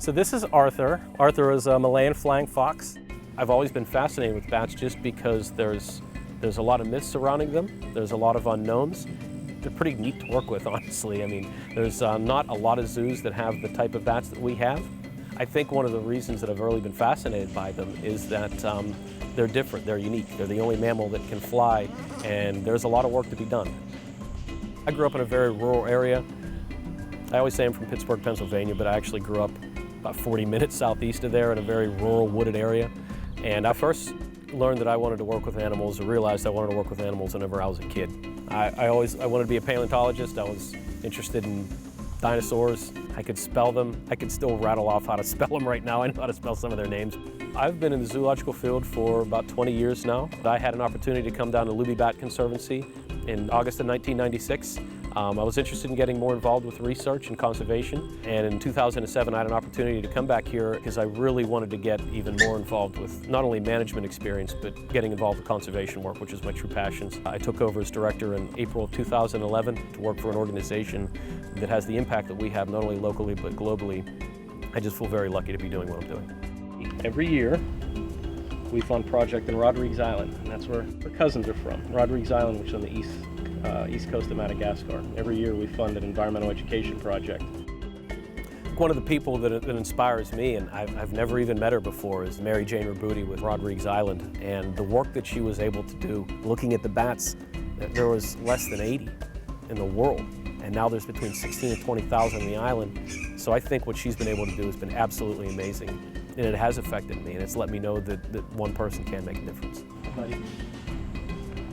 So this is Arthur. Arthur is a Malayan flying fox. I've always been fascinated with bats just because there's a lot of myths surrounding them. There's a lot of unknowns. They're pretty neat to work with, honestly. I mean, there's not a lot of zoos that have the type of bats that we have. I think one of the reasons that I've really been fascinated by them is that they're different, they're unique. They're the only mammal that can fly, and there's a lot of work to be done. I grew up in a very rural area. I always say I'm from Pittsburgh, Pennsylvania, but I actually grew up about 40 minutes southeast of there in a very rural, wooded area. And I first learned that I wanted to work with animals, or realized I wanted to work with animals whenever I was a kid. I wanted to be a paleontologist. I was interested in dinosaurs. I could spell them. I could still rattle off how to spell them right now. I know how to spell some of their names. I've been in the zoological field for about 20 years now. I had an opportunity to come down to Lubee Bat Conservancy in August of 1996. I was interested in getting more involved with research and conservation, and in 2007 I had an opportunity to come back here because I really wanted to get even more involved with not only management experience but getting involved with conservation work, which is my true passions. I took over as director in April of 2011 to work for an organization that has the impact that we have not only locally but globally. I just feel very lucky to be doing what I'm doing. Every year we fund a project in Rodrigues Island, and that's where our cousins are from. Rodrigues Island, which is on the east coast of Madagascar. Every year we fund an environmental education project. One of the people that inspires me, and I've never even met her before, is Mary Jane Rabudi with Rodrigues Island. And the work that she was able to do, looking at the bats, there was less than 80 in the world. And now there's between 16 and 20,000 on the island. So I think what she's been able to do has been absolutely amazing. And it has affected me, and it's let me know that one person can make a difference.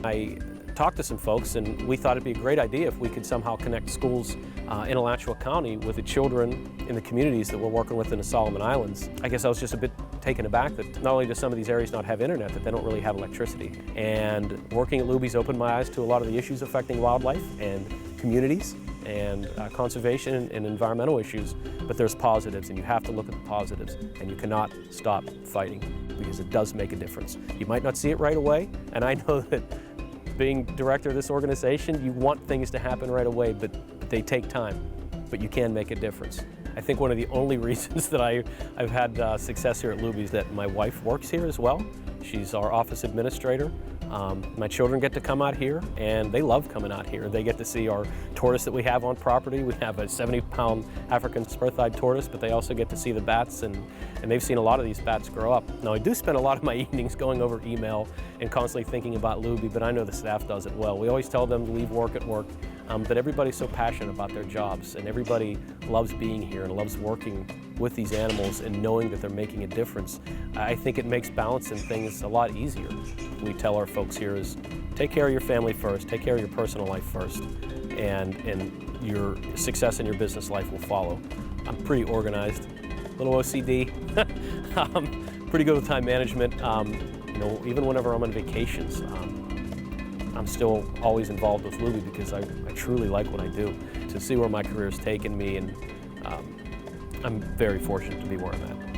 I talked to some folks, and we thought it'd be a great idea if we could somehow connect schools in Alachua County with the children in the communities that we're working with in the Solomon Islands. I guess I was just a bit taken aback that not only do some of these areas not have internet, that they don't really have electricity. And working at Lubee's opened my eyes to a lot of the issues affecting wildlife and communities and conservation and environmental issues, but there's positives, and you have to look at the positives, and you cannot stop fighting because it does make a difference. You might not see it right away, and I know that being director of this organization, you want things to happen right away, but they take time, but you can make a difference. I think one of the only reasons that I've had success here at Lubee is that my wife works here as well. She's our office administrator. My children get to come out here, and they love coming out here. They get to see our tortoise that we have on property. We have a 70-pound African spur-thighed tortoise, but they also get to see the bats, and they've seen a lot of these bats grow up. Now, I do spend a lot of my evenings going over email and constantly thinking about Lubee, but I know the staff does it well. We always tell them to leave work at work, but everybody's so passionate about their jobs, and everybody loves being here and loves working with these animals and knowing that they're making a difference. I think it makes balancing things a lot easier. We tell our folks here is take care of your family first, take care of your personal life first, and your success in your business life will follow. I'm pretty organized, a little OCD, pretty good with time management. You know, even whenever I'm on vacations, I'm still always involved with Lubee because I truly like what I do. To see where my career has taken me, and I'm very fortunate to be where I'm at.